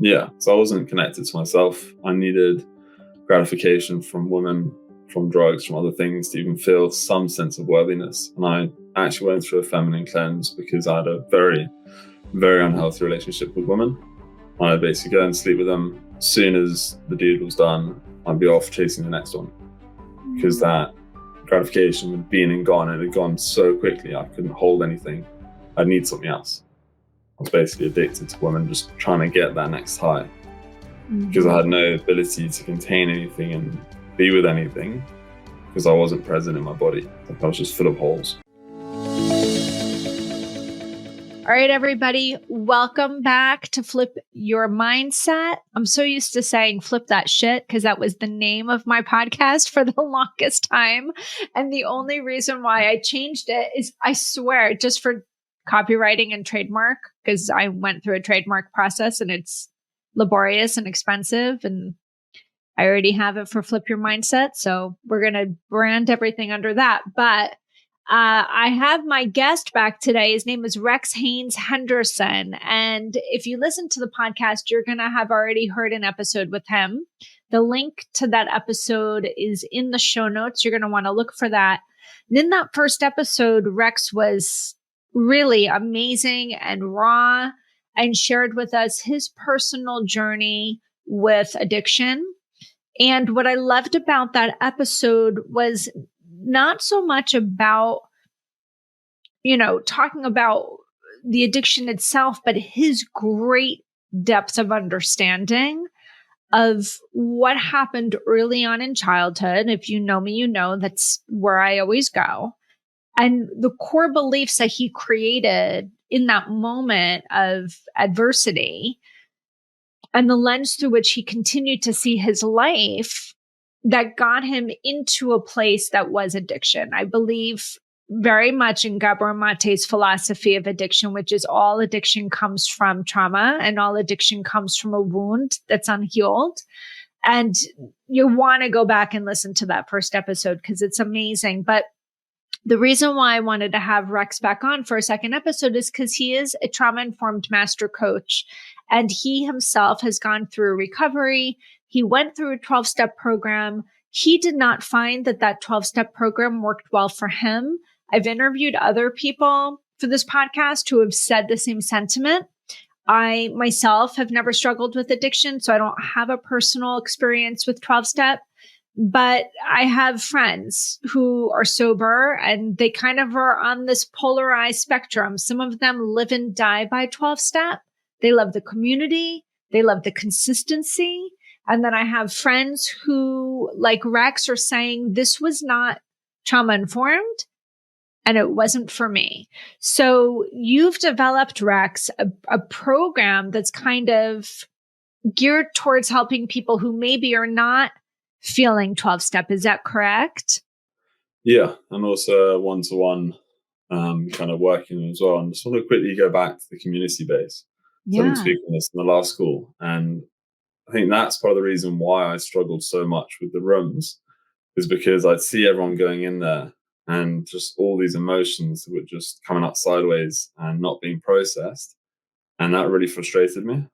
Yeah, so I wasn't connected to myself. I needed gratification from women, from drugs, from other things to even feel some sense of worthiness. And I actually went through a feminine cleanse because I had a very, very unhealthy relationship with women. I'd basically go and sleep with them. As soon as the deed was done, I'd be off chasing the next one because that gratification had been and gone, and it had gone so quickly. I couldn't hold anything. I'd need something else. I was basically addicted to women, just trying to get that next high because I had no ability to contain anything and be with anything because I wasn't present in my body. Like I was just full of holes. All right, everybody, welcome back to Flip Your Mindset. I'm so used to saying flip that shit because that was the name of my podcast for the longest time. And the only reason why I changed it is, I swear, just for copywriting and trademark, because I went through a trademark process and it's laborious and expensive. And I already have it for Flip Your Mindset. So we're going to brand everything under that. But I have my guest back today. His name is Rex Haynes Henderson. And if you listen to the podcast, you're going to have already heard an episode with him. The link to that episode is in the show notes. You're going to want to look for that. And in that first episode, Rex was really amazing and raw and shared with us his personal journey with addiction. And what I loved about that episode was not so much about, talking about the addiction itself, but his great depth of understanding of what happened early on in childhood. If you know me, you know that's where I always go. And the core beliefs that he created in that moment of adversity and the lens through which he continued to see his life that got him into a place that was addiction. I believe very much in Gabor Mate's philosophy of addiction, which is all addiction comes from trauma and all addiction comes from a wound that's unhealed. And you want to go back and listen to that first episode because it's amazing. But the reason why I wanted to have Rex back on for a second episode is because he is a trauma-informed master coach, and he himself has gone through recovery. He went through a 12-step program. He did not find that 12-step program worked well for him. I've interviewed other people for this podcast who have said the same sentiment. I myself have never struggled with addiction, so I don't have a personal experience with 12-step. But I have friends who are sober and they kind of are on this polarized spectrum. Some of them live and die by 12-step. They love the community. They love the consistency. And then I have friends who, like Rex, are saying this was not trauma informed and it wasn't for me. So you've developed, Rex, a program that's kind of geared towards helping people who maybe are not feeling 12-step. Is that correct? Yeah, and also one-to-one kind of working as well. And just want to quickly go back to the community base. So I've been speaking this in the last school, and I think that's part of the reason why I struggled so much with the rooms is because I'd see everyone going in there and just all these emotions were just coming out sideways and not being processed. And that really frustrated me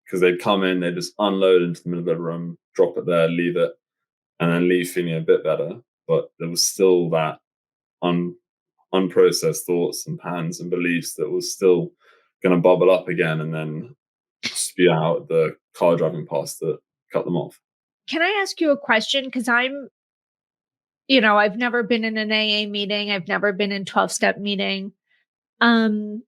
because they'd come in, they'd just unload into the middle of the room, drop it there, leave it, and then leave feeling a bit better. But there was still that unprocessed thoughts and patterns and beliefs that was still going to bubble up again and then spew out the car driving past that cut them off. Can I ask you a question? Because I've never been in an AA meeting. I've never been in 12-step meeting. Do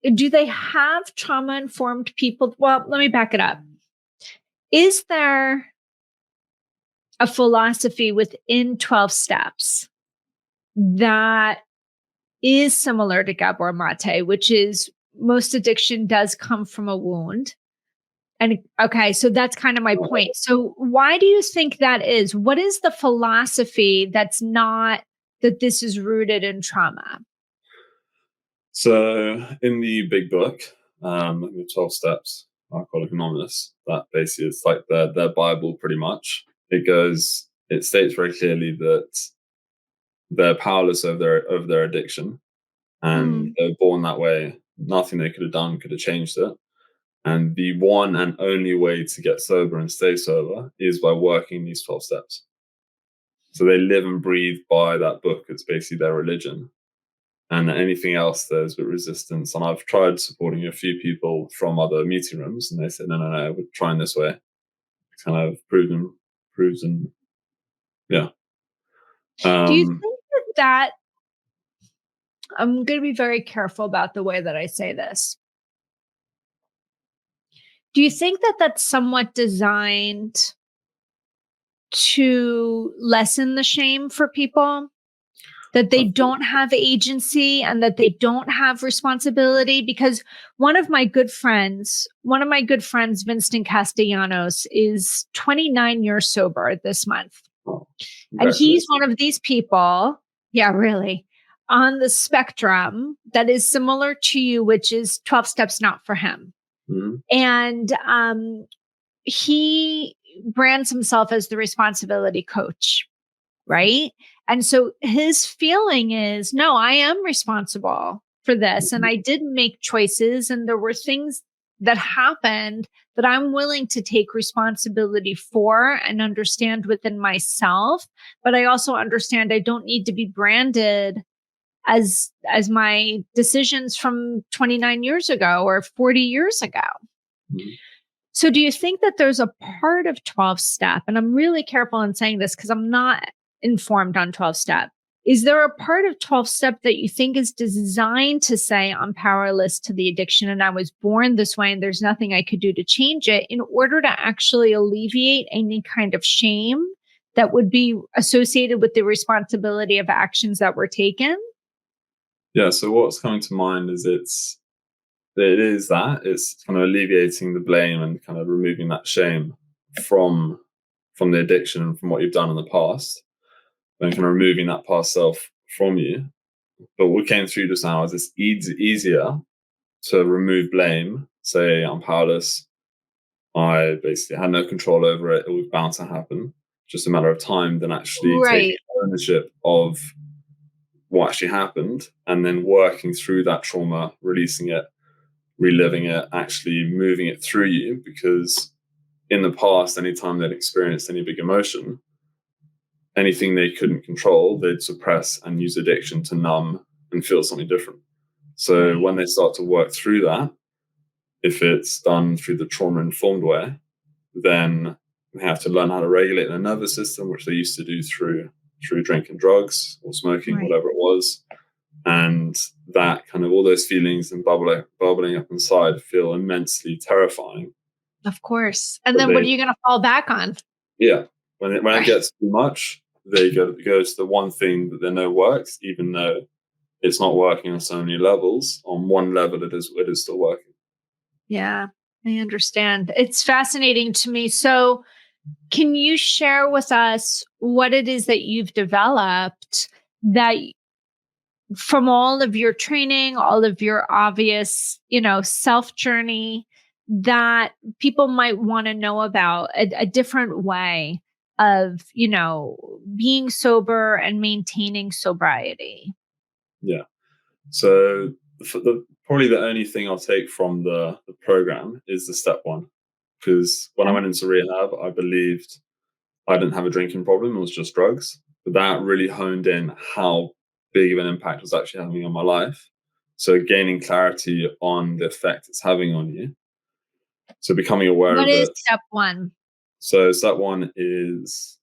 they have trauma-informed people? Well, let me back it up. Is there a philosophy within 12 steps that is similar to Gabor Mate, which is most addiction does come from a wound? And okay, so that's kind of my point. So why do you think that is? What is the philosophy that's not that this is rooted in trauma? So in the big book, the 12 steps, Alcoholics Anonymous, that basically is like their Bible pretty much. It states very clearly that they're powerless over their addiction and they're born that way. Nothing they could have done could have changed it. And the one and only way to get sober and stay sober is by working these 12 steps. So they live and breathe by that book. It's basically their religion. And anything else, there's a bit resistance. And I've tried supporting a few people from other meeting rooms, and they said, no, we're trying this way. It's kind of proven, yeah. Do you think that I'm going to be very careful about the way that I say this. Do you think that that's somewhat designed to lessen the shame for people? That they don't have agency and that they don't have responsibility? Because one of my good friends, Vincent Castellanos, is 29 years sober this month. Oh, and he's one of these people, yeah, really, on the spectrum that is similar to you, which is 12 steps not for him. Mm-hmm. And he brands himself as the responsibility coach, right? And so his feeling is, no, I am responsible for this. And I did make choices, and there were things that happened that I'm willing to take responsibility for and understand within myself. But I also understand I don't need to be branded as my decisions from 29 years ago or 40 years ago. Mm-hmm. So do you think that there's a part of 12 step, and I'm really careful in saying this because I'm not informed on 12 step. Is there a part of 12 step that you think is designed to say I'm powerless to the addiction and I was born this way and there's nothing I could do to change it, in order to actually alleviate any kind of shame that would be associated with the responsibility of actions that were taken? Yeah. So what's coming to mind is it's kind of alleviating the blame and kind of removing that shame from the addiction and from what you've done in the past, and kind of removing that past self from you. But what came through just now is it's easier to remove blame, say I'm powerless, I basically had no control over it, it was bound to happen, just a matter of time, than actually taking ownership of what actually happened and then working through that trauma, releasing it, reliving it, actually moving it through you. Because in the past, anytime they'd experienced any big emotion, anything they couldn't control, they'd suppress and use addiction to numb and feel something different. So when they start to work through that, if it's done through the trauma-informed way, then they have to learn how to regulate their nervous system, which they used to do through drinking drugs or smoking, whatever it was. And that kind of all those feelings and bubbling up inside feel immensely terrifying. Of course. And then what are you going to fall back on? Yeah. When it gets too much, they go to the one thing that they know works, even though it's not working on so many levels. On one level, it is still working. Yeah, I understand. It's fascinating to me. So can you share with us what it is that you've developed that from all of your training, all of your obvious, self journey, that people might want to know about a different way of, being sober and maintaining sobriety? Yeah. So probably the only thing I'll take from the program is the step one. Because when I went into rehab, I believed I didn't have a drinking problem, it was just drugs. But that really honed in how big of an impact it was actually having on my life. So gaining clarity on the effect it's having on you. So becoming aware of it. What is step one? So step one is,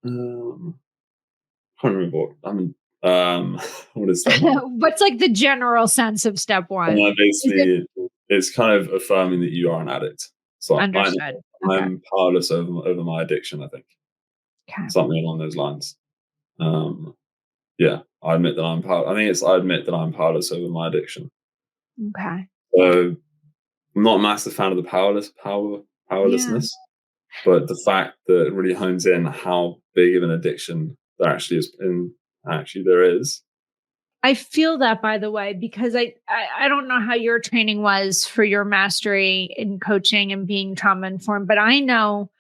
I can't remember what is step one? What's like the general sense of step one? Basically, it's kind of affirming that you are an addict. So understood. I'm powerless over my addiction, I think. Okay. Something along those lines. Yeah, I admit that I admit that I'm powerless over my addiction. Okay. So I'm not a massive fan of the powerlessness, but the fact that it really hones in how big of an addiction there actually is, there is. I feel that, by the way, because I don't know how your training was for your mastery in coaching and being trauma informed, but I know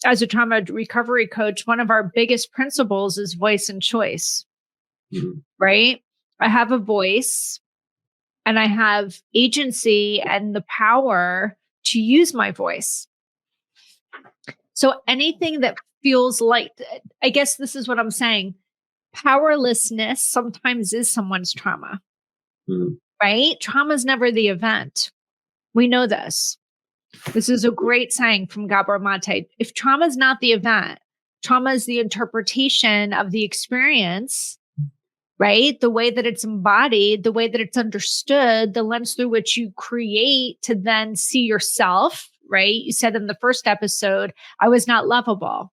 as a trauma recovery coach, one of our biggest principles is voice and choice, right? I have a voice and I have agency and the power to use my voice. So anything that feels like, I guess this is what I'm saying, powerlessness sometimes is someone's trauma, right? Trauma is never the event. We know this. This is a great saying from Gabor Mate. If trauma is not the event, trauma is the interpretation of the experience, right? The way that it's embodied, the way that it's understood, the lens through which you create to then see yourself, right? You said in the first episode, I was not lovable,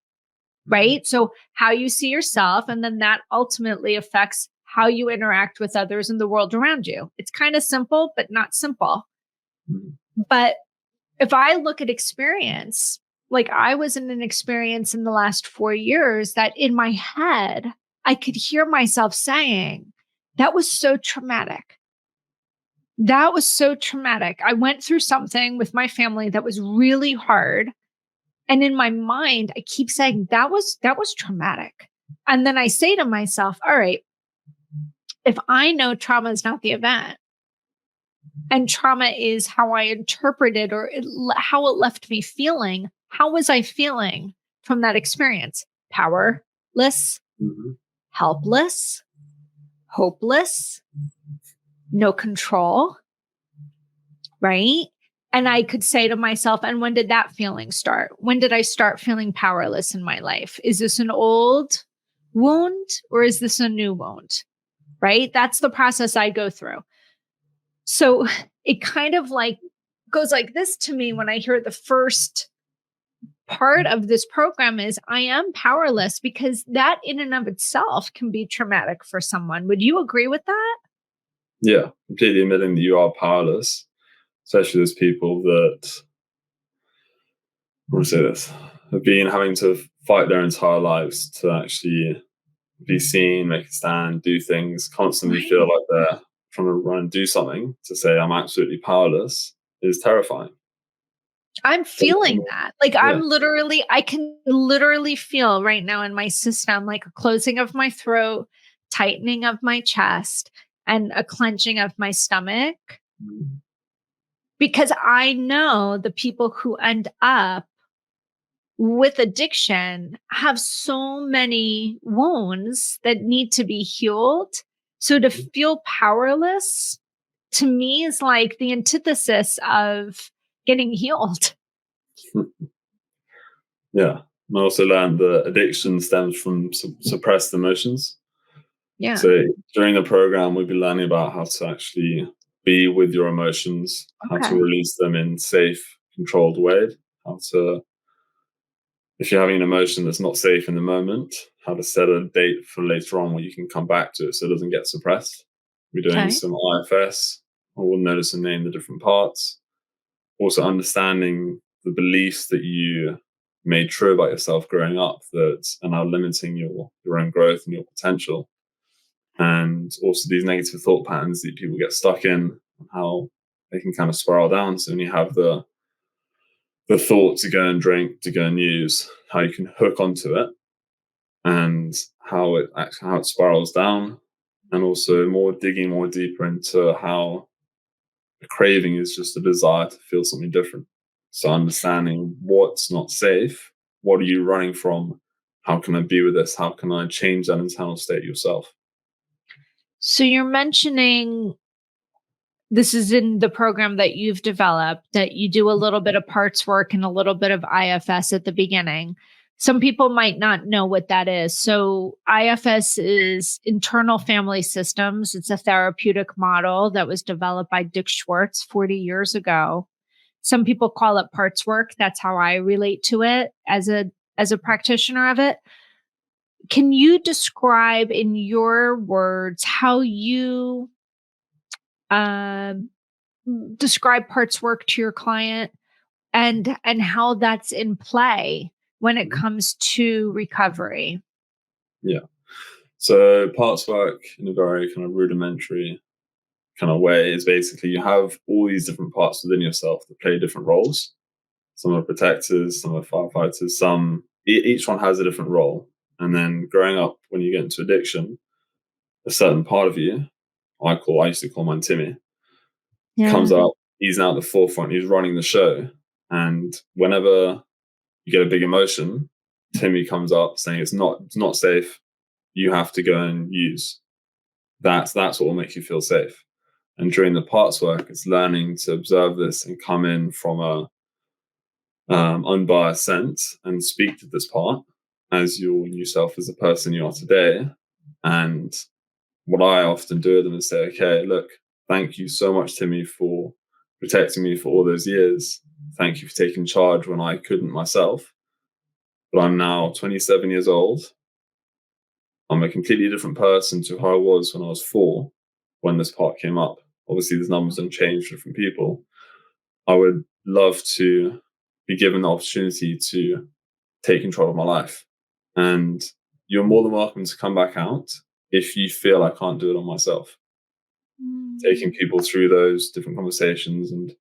right? So how you see yourself, and then that ultimately affects how you interact with others in the world around you. It's kind of simple, but not simple. But if I look at experience, like I was in an experience in the last 4 years that in my head, I could hear myself saying, that was so traumatic. That was so traumatic. I went through something with my family that was really hard. And in my mind, I keep saying that was traumatic. And then I say to myself, all right, if I know trauma is not the event, and trauma is how I interpreted or how it left me feeling, how was I feeling from that experience? Powerless, helpless, hopeless, no control, right? And I could say to myself, and when did that feeling start? When did I start feeling powerless in my life? Is this an old wound or is this a new wound? Right? That's the process I go through. So it kind of like goes like this to me when I hear the first part of this program is I am powerless, because that in and of itself can be traumatic for someone. Would you agree with that? Yeah, completely admitting that you are powerless, especially those people that, how to say this, have been having to fight their entire lives to actually be seen, make a stand, do things, constantly feel like they're trying to run and do something. To say I'm absolutely powerless is terrifying. I'm feeling that. Like I can literally feel right now in my system, like a closing of my throat, tightening of my chest, and a clenching of my stomach. Because I know the people who end up with addiction have so many wounds that need to be healed. So to feel powerless to me is like the antithesis of getting healed. Yeah. And I also learned that addiction stems from suppressed emotions. Yeah. So during the program, we'll be learning about how to actually be with your emotions, how to release them in safe, controlled way, how to, if you're having an emotion that's not safe in the moment, how to set a date for later on where you can come back to it so it doesn't get suppressed. We're doing some IFS, or we'll notice and name the different parts. Also understanding the beliefs that you made true about yourself growing up that are now limiting your own growth and your potential. And also these negative thought patterns that people get stuck in, how they can kind of spiral down. So when you have the thought to go and drink, to go and use, how you can hook onto it, and how it spirals down, and also digging more deeper into how a craving is just a desire to feel something different. So understanding what's not safe, what are you running from, how can I be with this, how can I change that internal state yourself. So you're mentioning this is in the program that you've developed, that you do a little bit of parts work and a little bit of IFS at the beginning. Some people might not know what that is. So IFS is internal family systems. It's a therapeutic model that was developed by Dick Schwartz 40 years ago. Some people call it parts work. That's how I relate to it as a practitioner of it. Can you describe in your words how you describe parts work to your client, and how that's in play when it comes to recovery? Yeah. So parts work in a very kind of rudimentary kind of way is basically you have all these different parts within yourself that play different roles. Some are protectors, some are firefighters, each one has a different role. And then growing up, when you get into addiction, a certain part of you, I used to call mine Timmy, comes out, he's now at the forefront, he's running the show. And whenever you get a big emotion, Timmy comes up saying it's not safe. You have to go and use. That's what will make you feel safe. And during the parts work, it's learning to observe this and come in from a unbiased sense and speak to this part as your new self, as the person you are today. And what I often do with them is say, okay, look, thank you so much, Timmy, for protecting me for all those years. Thank you for taking charge when I couldn't myself. But I'm now 27 years old. I'm a completely different person to how I was when I was 4, when this part came up. Obviously, these numbers don't change for different people. I would love to be given the opportunity to take control of my life. And you're more than welcome to come back out if you feel I can't do it on myself. Taking people through those different conversations and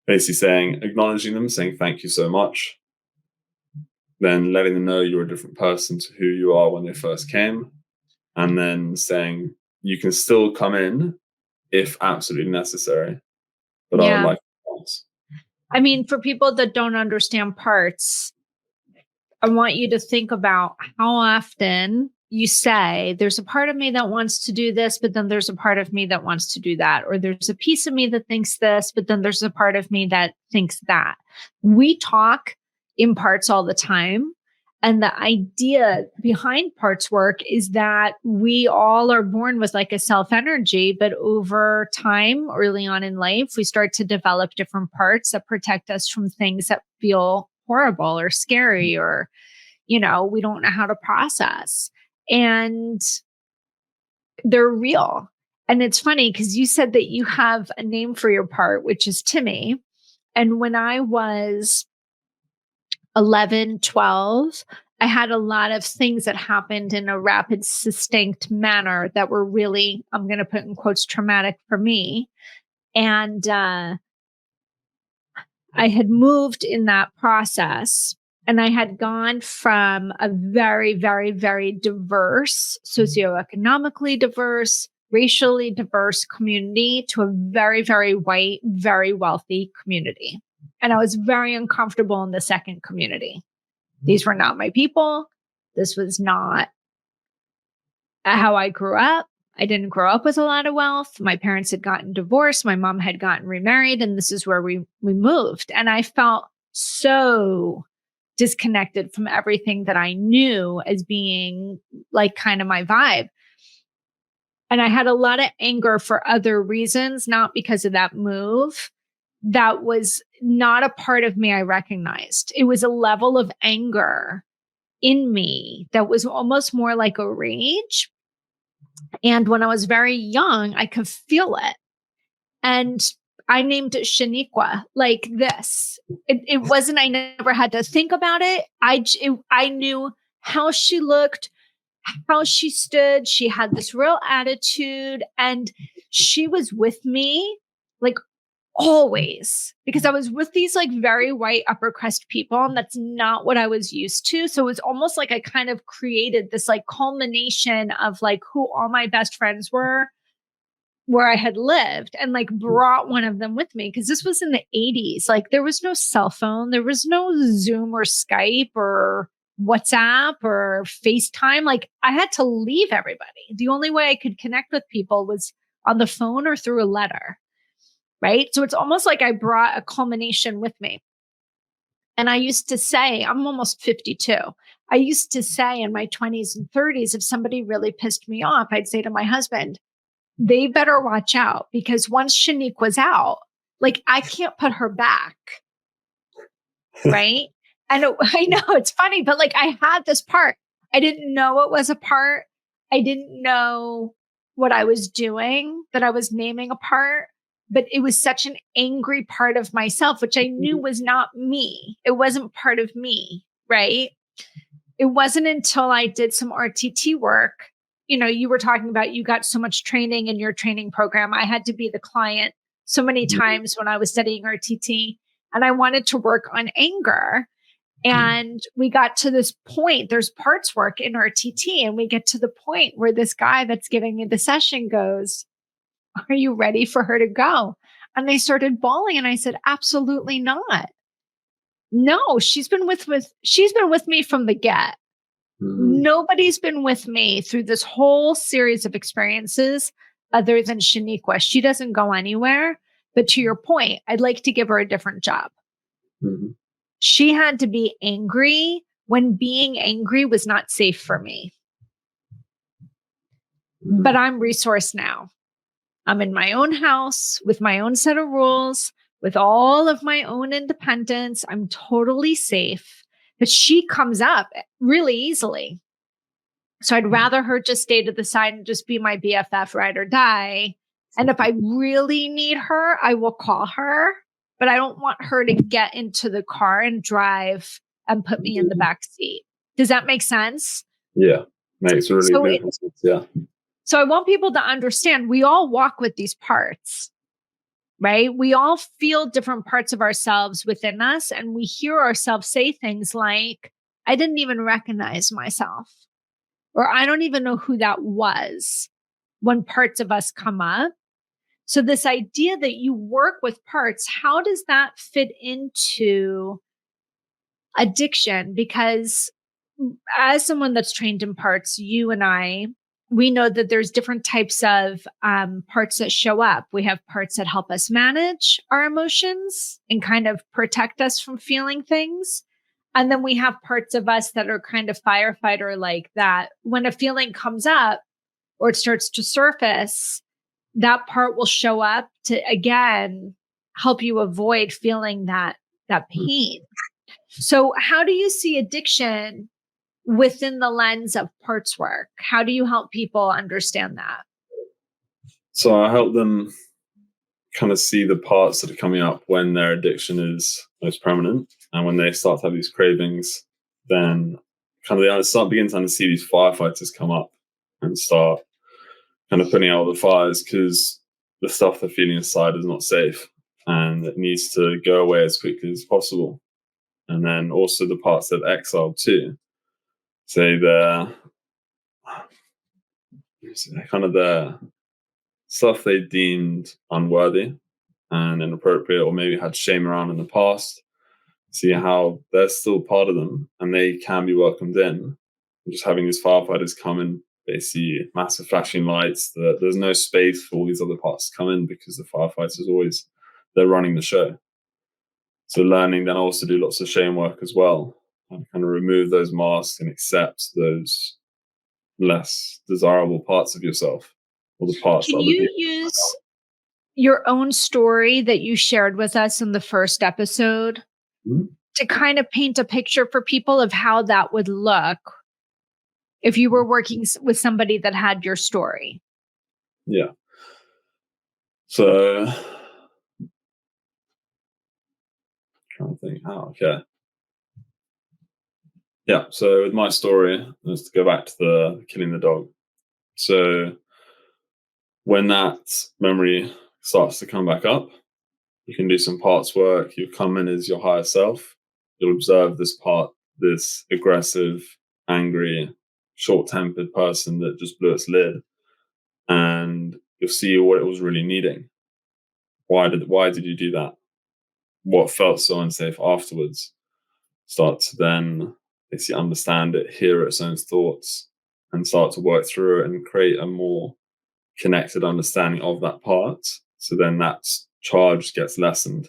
basically acknowledging them, saying thank you so much, then letting them know you're a different person to who you are when they first came, and then saying you can still come in if absolutely necessary, but I would like to. I mean, for people that don't understand parts, I want you to think about how often you say, there's a part of me that wants to do this, but then there's a part of me that wants to do that. Or there's a piece of me that thinks this, but then there's a part of me that thinks that. We talk in parts all the time. And the idea behind parts work is that we all are born with like a self energy, but over time, early on in life, we start to develop different parts that protect us from things that feel horrible or scary, or, we don't know how to process. And they're real. And it's funny because you said that you have a name for your part, which is Timmy. And when I was 11, 12, I had a lot of things that happened in a rapid, succinct manner that were really, I'm going to put in quotes, traumatic for me. And I had moved in that process. And I had gone from a very, very, very diverse, socioeconomically diverse, racially diverse community to a very, very white, very wealthy community. And I was very uncomfortable in the second community. These were not my people. This was not how I grew up. I didn't grow up with a lot of wealth. My parents had gotten divorced. My mom had gotten remarried. And this is where we moved. And I felt so disconnected from everything that I knew as being like kind of my vibe. And I had a lot of anger for other reasons, not because of that move. That was not a part of me I recognized. It was a level of anger in me that was almost more like a rage. And when I was very young, I could feel it. And I named it Shaniqua, like this. It wasn't, I never had to think about it. I knew how she looked, how she stood. She had this real attitude, and she was with me like always, because I was with these like very white upper crust people, and that's not what I was used to. So it was almost like I kind of created this like culmination of like who all my best friends were, where I had lived, and like brought one of them with me, because this was in the 80s. Like there was no cell phone, there was no Zoom or Skype or WhatsApp or FaceTime. Like I had to leave everybody. The only way I could connect with people was on the phone or through a letter. Right. So it's almost like I brought a culmination with me. And I used to say, I'm almost 52. I used to say in my 20s and 30s, if somebody really pissed me off, I'd say to my husband, they better watch out, because once Shanique was out, like I can't put her back. Right. And I know it's funny, but like I had this part. I didn't know it was a part. I didn't know what I was doing, that I was naming a part. But it was such an angry part of myself, which I knew was not me. It wasn't part of me, right? It wasn't until I did some RTT work. You were talking about you got so much training in your training program. I had to be the client so many times when I was studying RTT, and I wanted to work on anger. And we got to this point, there's parts work in RTT, and we get to the point where this guy that's giving me the session goes, "Are you ready for her to go?" And they started bawling. And I said, "Absolutely not. No, she's been with me from the get. Nobody's been with me through this whole series of experiences other than Shaniqua. She doesn't go anywhere. But to your point, I'd like to give her a different job. Mm-hmm. She had to be angry when being angry was not safe for me. Mm-hmm. But I'm resourced now. I'm in my own house with my own set of rules, with all of my own independence. I'm totally safe. But she comes up really easily. So I'd rather her just stay to the side and just be my BFF, ride or die. And if I really need her, I will call her. But I don't want her to get into the car and drive and put me in the back seat. Does that make sense? Yeah, makes really beautiful sense. Yeah. So I want people to understand we all walk with these parts, right? We all feel different parts of ourselves within us, and we hear ourselves say things like, I didn't even recognize myself, or I don't even know who that was when parts of us come up. So this idea that you work with parts, how does that fit into addiction? Because as someone that's trained in parts, you and I, we know that there's different types of parts that show up. We have parts that help us manage our emotions and kind of protect us from feeling things. And then we have parts of us that are kind of firefighter like that. When a feeling comes up or it starts to surface, that part will show up to, again, help you avoid feeling that pain. So how do you see addiction within the lens of parts work? How do you help people understand that? So I help them kind of see the parts that are coming up when their addiction is most prominent, and when they start to have these cravings, then kind of they begin to see these firefighters come up and start kind of putting out the fires, because the stuff they're feeling inside is not safe and it needs to go away as quickly as possible. And then also the parts that have exiled too. Say they're kind of the stuff they deemed unworthy and inappropriate, or maybe had shame around in the past. See how they're still part of them and they can be welcomed in. Just having these firefighters come in, they see massive flashing lights, that there's no space for all these other parts to come in, because the firefighters always, they're running the show. So learning then also do lots of shame work as well, and kind of remove those masks and accept those less desirable parts of yourself, or the parts Can that other you people use your own story that you shared with us in the first episode to kind of paint a picture for people of how that would look if you were working with somebody that had your story? Yeah. So trying to think how. Okay. Yeah. So with my story, let's to go back to the killing the dog. So when that memory starts to come back up, you can do some parts work. You come in as your higher self. You'll observe this part, this aggressive, angry, short-tempered person that just blew its lid, and you'll see what it was really needing. Why did you do that? What felt so unsafe afterwards? Start to then basically understand it, hear its own thoughts, and start to work through it and create a more connected understanding of that part. So then that charge gets lessened.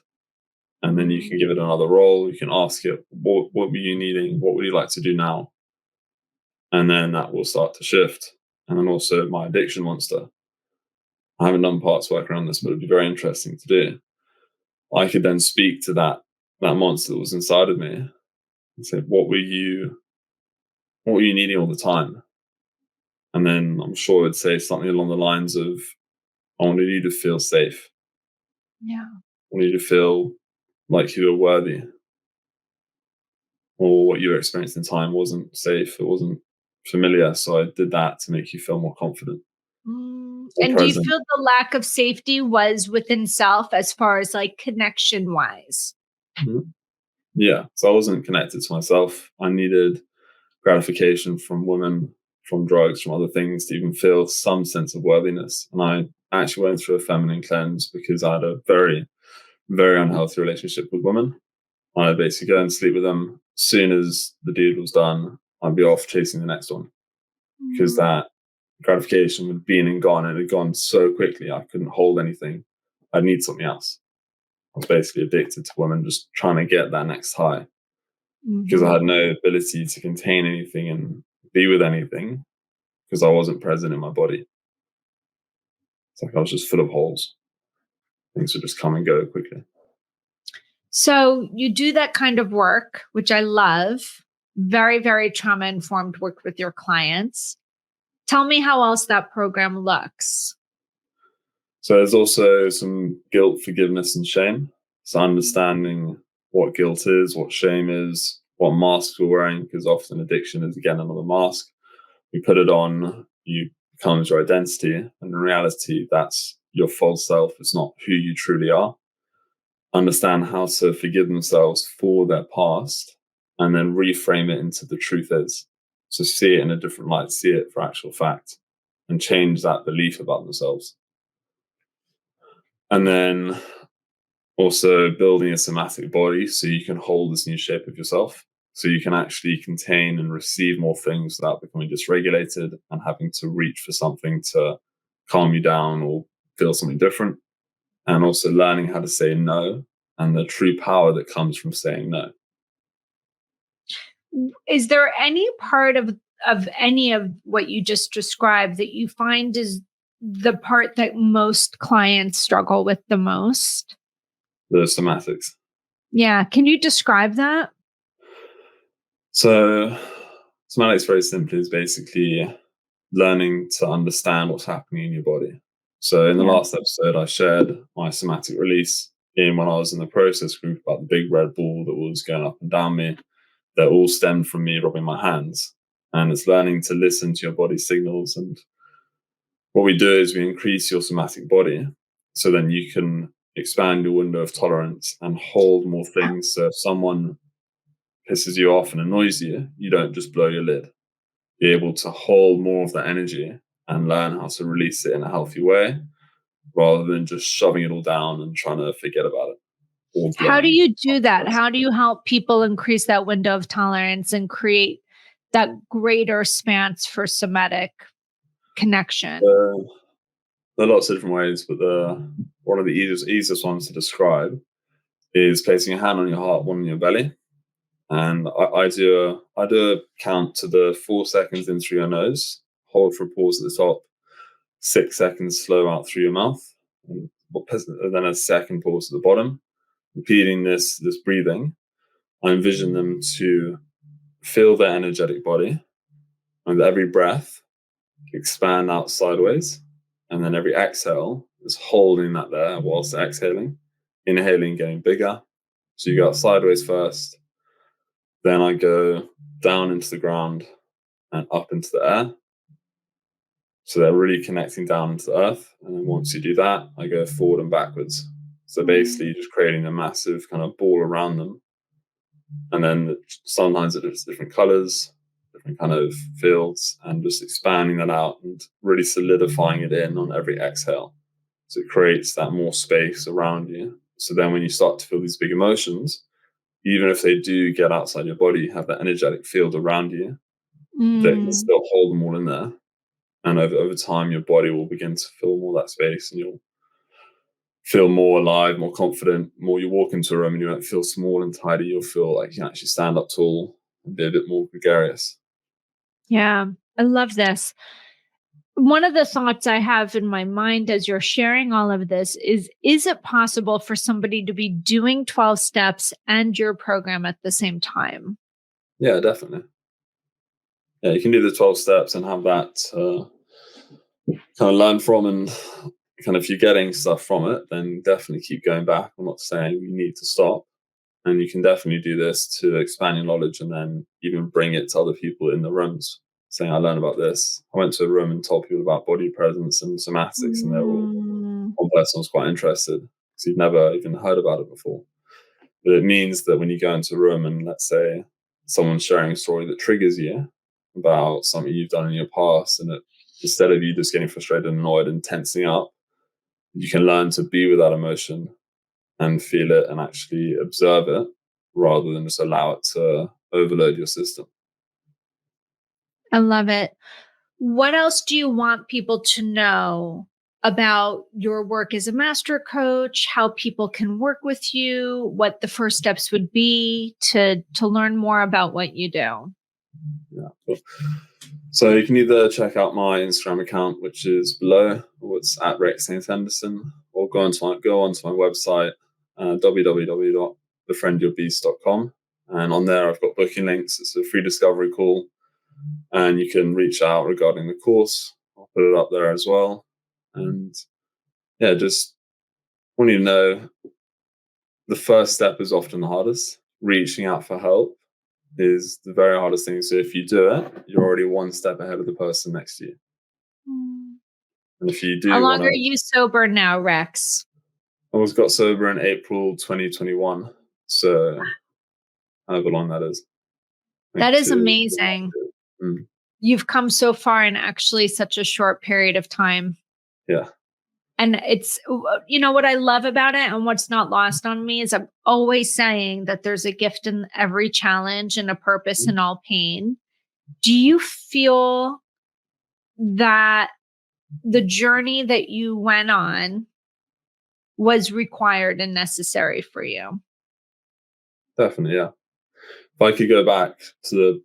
And then you can give it another role. You can ask it, what were you needing? What would you like to do now? And then that will start to shift. And then also my addiction monster. I haven't done parts work around this, but it'd be very interesting to do. I could then speak to that monster that was inside of me and say, what were you needing all the time? And then I'm sure it'd say something along the lines of, I wanted you to feel safe. Yeah. I wanted you to feel like you were worthy, or what you were experiencing in time wasn't safe, it wasn't familiar. So I did that to make you feel more confident. And do you Present. feel the lack of safety was within self as far as like connection wise? Mhm. Yeah. So I wasn't connected to myself. I needed gratification from women, from drugs, from other things to even feel some sense of worthiness. And I actually went through a feminine cleanse because I had a very, very unhealthy relationship with women. I'd basically go and sleep with them. As soon as the deed was done, I'd be off chasing the next one, because that gratification with being and gone, and it had gone so quickly, I couldn't hold anything. I'd need something else. I was basically addicted to women, just trying to get that next high, because I had no ability to contain anything and be with anything because I wasn't present in my body. It's like I was just full of holes. Things would just come and go quickly. So you do that kind of work, which I love, very, very trauma-informed work with your clients. Tell me how else that program looks. So there's also some guilt, forgiveness, and shame. So understanding what guilt is, what shame is, what masks we're wearing, because often addiction is, again, another mask. You put it on, you becomes your identity, and in reality, that's your false self. It's not who you truly are. Understand how to forgive themselves for their past, and then reframe it into the truth is. So see it in a different light, see it for actual fact, and change that belief about themselves. And then also building a somatic body so you can hold this new shape of yourself, so you can actually contain and receive more things without becoming dysregulated and having to reach for something to calm you down or feel something different. And also learning how to say no and the true power that comes from saying no. Is there any part of any of what you just described that you find is the part that most clients struggle with the most? The somatics. Yeah. Can you describe that? So somatics, very simply, is basically learning to understand what's happening in your body. So in the Yeah. last episode, I shared my somatic release when I was in the process group about the big red ball that was going up and down me. That all stemmed from me rubbing my hands. And it's learning to listen to your body's signals. And what we do is we increase your somatic body so then you can expand your window of tolerance and hold more things. So if someone pisses you off and annoys you, you don't just blow your lid. You're able to hold more of that energy and learn how to release it in a healthy way, rather than just shoving it all down and trying to forget about it. How do you do that? How do you help people increase that window of tolerance and create that greater stance for somatic connection? There are lots of different ways, but one of the easiest ones to describe is placing a hand on your heart, one on your belly. And I do a count to the 4 seconds in through your nose, hold for a pause at the top, 6 seconds slow out through your mouth, and then a second pause at the bottom. Repeating this breathing, I envision them to feel their energetic body, and every breath expand out sideways, and then every exhale is holding that there whilst exhaling, inhaling, getting bigger. So you go sideways first, then I go down into the ground and up into the air. So they're really connecting down into the earth. And then once you do that, I go forward and backwards. So basically just creating a massive kind of ball around them. And then sometimes it's different colors, different kind of fields, and just expanding that out and really solidifying it in on every exhale. So it creates that more space around you. So then when you start to feel these big emotions, even if they do get outside your body, you have that energetic field around you that can still hold them all in there. And over time, your body will begin to fill more of that space, and you'll feel more alive, more confident. More you walk into a room and you won't feel small and tidy. You'll feel like you can actually stand up tall and be a bit more gregarious. Yeah, I love this. One of the thoughts I have in my mind as you're sharing all of this is it possible for somebody to be doing 12 steps and your program at the same time? Yeah, definitely. Yeah, you can do the 12 steps and have that kind of learn from, and kind of if you're getting stuff from it, then definitely keep going back. I'm not saying you need to stop. And you can definitely do this to expand your knowledge and then even bring it to other people in the rooms, saying, I learned about this. I went to a room and told people about body presence and somatics, and one person was quite interested because he'd never even heard about it before. But it means that when you go into a room and let's say someone's sharing a story that triggers you about something you've done in your past, and instead of you just getting frustrated and annoyed and tensing up, you can learn to be with that emotion and feel it and actually observe it, rather than just allow it to overload your system. I love it. What else do you want people to know about your work as a master coach, how people can work with you, what the first steps would be to learn more about what you do? Yeah, cool. So you can either check out my Instagram account, which is below, or it's at Rex St. Anderson, or go onto my website, www.befriendyourbeast.com. And on there, I've got booking links. It's a free discovery call, and you can reach out regarding the course. I'll put it up there as well. And yeah, just want you to know the first step is often the hardest. Reaching out for help is the very hardest thing. So if you do it, you're already one step ahead of the person next to you. Mm. And if you How do long want are to, you sober now, Rex? I was got sober in April 2021. So however long that is. I think That is amazing. Mm, You've come so far in actually such a short period of time. yeah. And it's, what I love about it and what's not lost on me is I'm always saying that there's a gift in every challenge and a purpose in all pain. Do you feel that the journey that you went on was required and necessary for you? Definitely, yeah. If I could go back to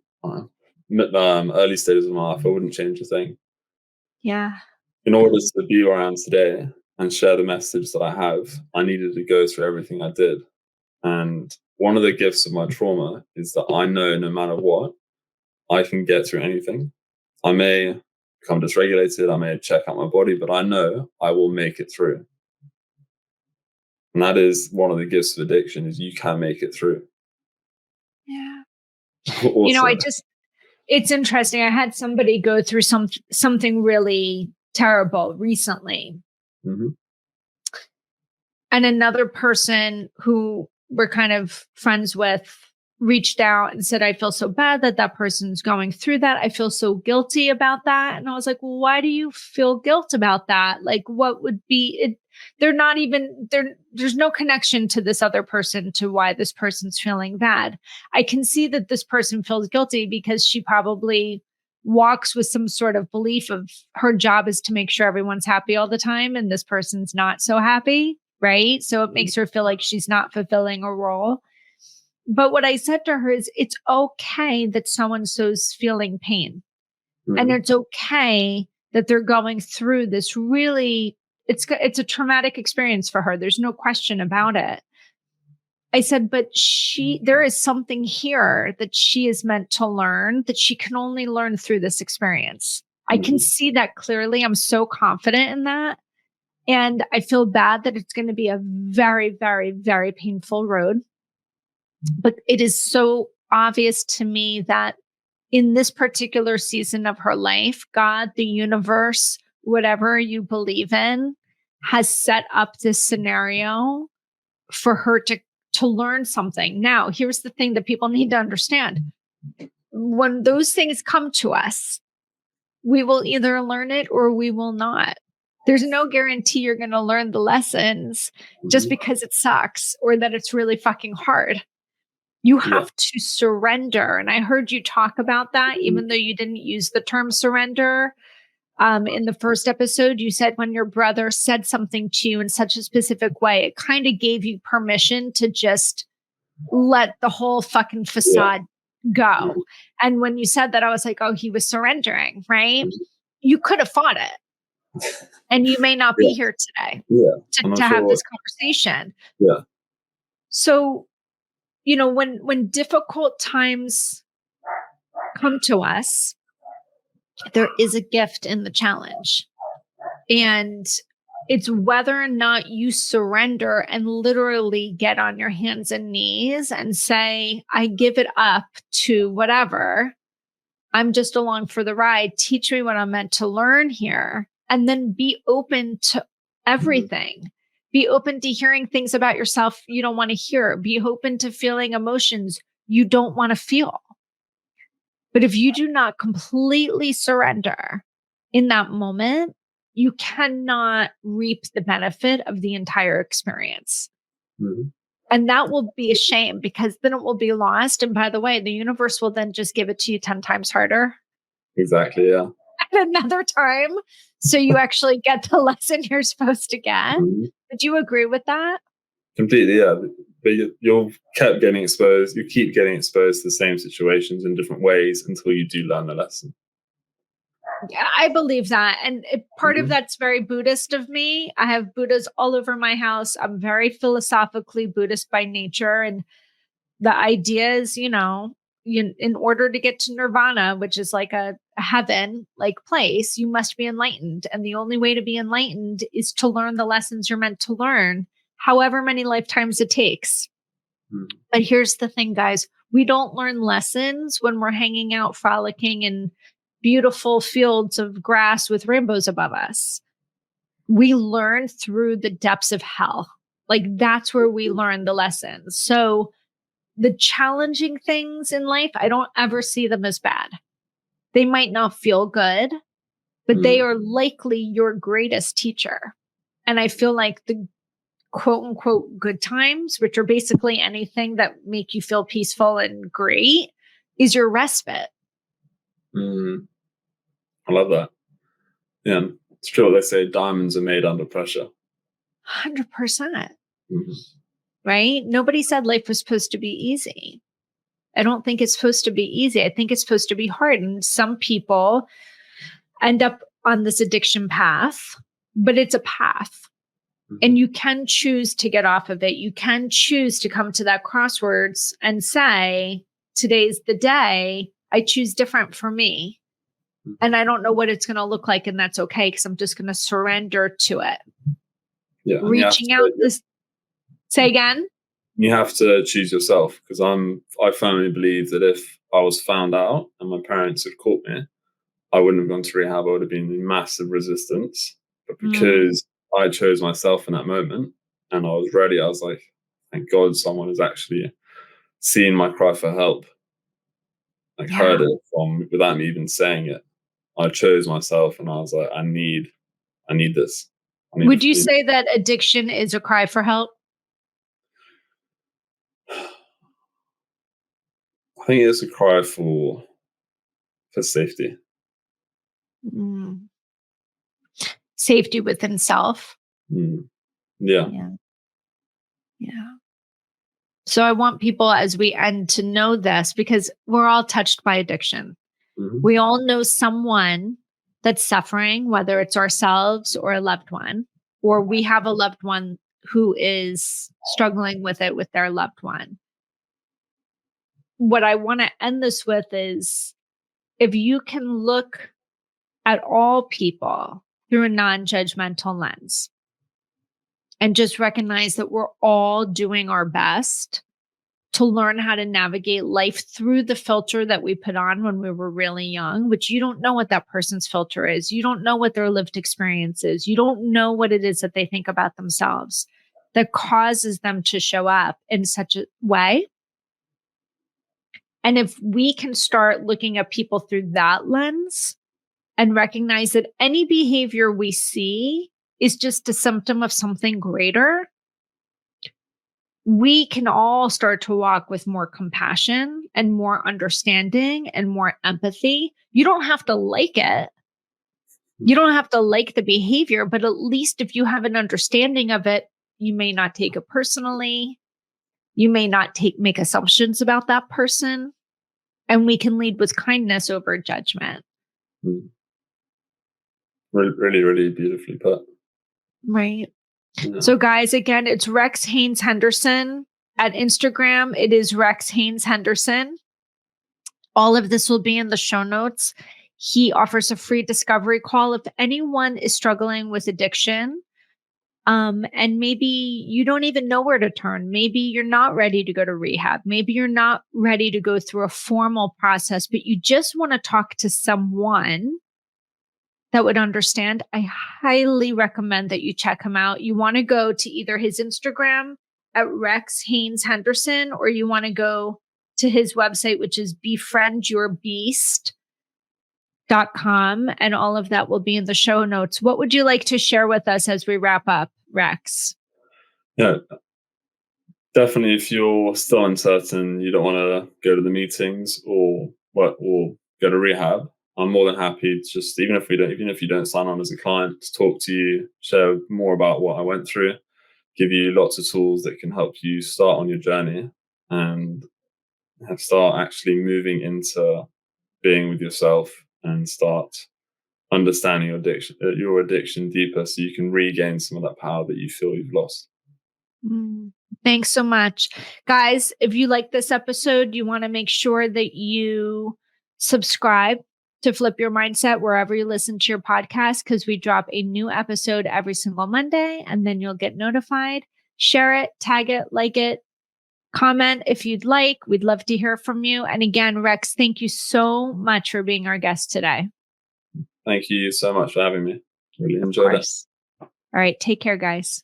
the early stages of my life, I wouldn't change a thing. Yeah. In order to be where I am today and share the message that I have, I needed to go through everything I did. And one of the gifts of my trauma is that I know no matter what, I can get through anything. I may become dysregulated, I may check out my body, but I know I will make it through. And that is one of the gifts of addiction, is you can make it through. Yeah. Also, It's interesting. I had somebody go through something really terrible recently. mhm, And another person who we're kind of friends with reached out and said, I feel so bad that that person's going through that. I feel so guilty about that. And I was like, well, why do you feel guilt about that? Like, what would be it? They're not even there. There's no connection to this other person to why this person's feeling bad. I can see that this person feels guilty because she probably walks with some sort of belief of her job is to make sure everyone's happy all the time. And this person's not so happy. Right. So it makes her feel like she's not fulfilling a role. But what I said to her is, it's okay that so and so's feeling pain. And mhm, it's okay that they're going through this really, it's a traumatic experience for her. There's no question about it. I said, but there is something here that she is meant to learn that she can only learn through this experience. I can mhm, see that clearly. I'm so confident in that. And I feel bad that it's going to be a very, very, very painful road. But it is so obvious to me that in this particular season of her life, God, the universe, whatever you believe in, has set up this scenario for her to learn something. Now, here's the thing that people need to understand. When those things come to us, we will either learn it or we will not. There's no guarantee you're going to learn the lessons just mhm. because it sucks or that it's really fucking hard. You Yeah. have to surrender. And I heard you talk about that, even though you didn't use the term surrender. In the first episode, you said when your brother said something to you in such a specific way, it kind of gave you permission to just let the whole fucking Yeah. facade go. Mhm, And when you said that, I was like, oh, he was surrendering, right? mhm. You could have fought it. And you may not be Yeah, here today yeah. to, And I'm to have sure, this conversation. yeah. So, when difficult times come to us, there is a gift in the challenge. And it's whether or not you surrender and literally get on your hands and knees and say, I give it up to whatever. I'm just along for the ride. Teach me what I'm meant to learn here. And then be open to Mhm, everything. Be open to hearing things about yourself you don't want to hear. Be open to feeling emotions you don't want to feel. But if you do not completely surrender in that moment, you cannot reap the benefit of the entire experience. mhm. And that will be a shame because then it will be lost. And by the way, the universe will then just give it to you 10 times harder Exactly. Yeah. at another time. So you actually get the lesson you're supposed to get. Mhm. Would you agree with that? Completely. Yeah. But you'll kept getting exposed. You keep getting exposed to the same situations in different ways until you do learn the lesson. Yeah, I believe that. And part of Mhm. that's very Buddhist of me. I have Buddhas all over my house. I'm very philosophically Buddhist by nature. And the idea is, in order to get to nirvana, which is like a heaven like place, you must be enlightened. And the only way to be enlightened is to learn the lessons you're meant to learn, however many lifetimes it takes. Mhm. But here's the thing, guys, we don't learn lessons when we're hanging out frolicking in beautiful fields of grass with rainbows above us. We learn through the depths of hell. Like that's where we learn the lessons. So the challenging things in life, I don't ever see them as bad. They might not feel good, but they Mhm. are likely your greatest teacher. And I feel like the quote unquote good times, which are basically anything that make you feel peaceful and great, is your respite. Mhm. I love that. Yeah. It's true what they say, diamonds are made under pressure. 100%. Mhm. Right? Nobody said life was supposed to be easy. I don't think it's supposed to be easy. I think it's supposed to be hard. And some people end up on this addiction path, but it's a path. And Mhm. you can choose to get off of it. You can choose to come to that crossroads and say, today's the day. I choose different for me. And I don't know what it's going to look like. And that's okay because I'm just going to surrender to it. Yeah. And Reaching out this, say again. you have to choose yourself, because I firmly believe that if I was found out and my parents had caught me, I wouldn't have gone to rehab. I would have been in massive resistance. But Mm, because I chose myself in that moment and I was ready, I was like, thank God someone has actually seen my cry for help, like heard yeah. it from without me even saying it. I chose myself and I was like, I need this. Would you I need say that addiction is a cry for help? I think it's a cry for safety. Mm. Safety within self. Mm. Yeah. Yeah. Yeah. So I want people as we end to know this because we're all touched by addiction. Hmm. We all know someone that's suffering, whether it's ourselves or a loved one, or we have a loved one who is struggling with it with their loved one. What I want to end this with is if you can look at all people through a non judgmental lens and just recognize that we're all doing our best to learn how to navigate life through the filter that we put on when we were really young, which you don't know what that person's filter is. You don't know what their lived experience is. You don't know what it is that they think about themselves that causes them to show up in such a way. And if we can start looking at people through that lens and recognize that any behavior we see is just a symptom of something greater, we can all start to walk with more compassion and more understanding and more empathy. You don't have to like it. You don't have to like the behavior, but at least if you have an understanding of it, you may not take it personally. You may not make assumptions about that person. And we can lead with kindness over judgment. Mm. Really, really, really beautifully put. Right. Yeah. So, guys, again, it's Rex Haynes Henderson. At Instagram, it is Rex Haynes Henderson. All of this will be in the show notes. He offers a free discovery call if anyone is struggling with addiction. And maybe you don't even know where to turn. Maybe you're not ready to go to rehab. Maybe you're not ready to go through a formal process, but you just want to talk to someone that would understand. I highly recommend that you check him out. You want to go to either his Instagram at Rex Haynes Henderson, or you want to go to his website, which is befriendyourbeast.com. And all of that will be in the show notes. What would you like to share with us as we wrap up, Rex? Yeah. definitely, if you're still uncertain, you don't want to go to the meetings or go to rehab, I'm more than happy to just, even if you don't sign on as a client, to talk to you, share more about what I went through, give you lots of tools that can help you start on your journey and start actually moving into being with yourself and start understanding your addiction deeper, so you can regain some of that power that you feel you've lost. Mm. Thanks so much. Guys, if you like this episode, you want to make sure that you subscribe to Flip Your Mindset wherever you listen to your podcast, because we drop a new episode every single Monday and then you'll get notified. Share it, tag it, like it, comment if you'd like. We'd love to hear from you. And again, Rex, thank you so much for being our guest today. Thank you so much for having me. Really Of enjoyed it. course. All right. Take care, guys.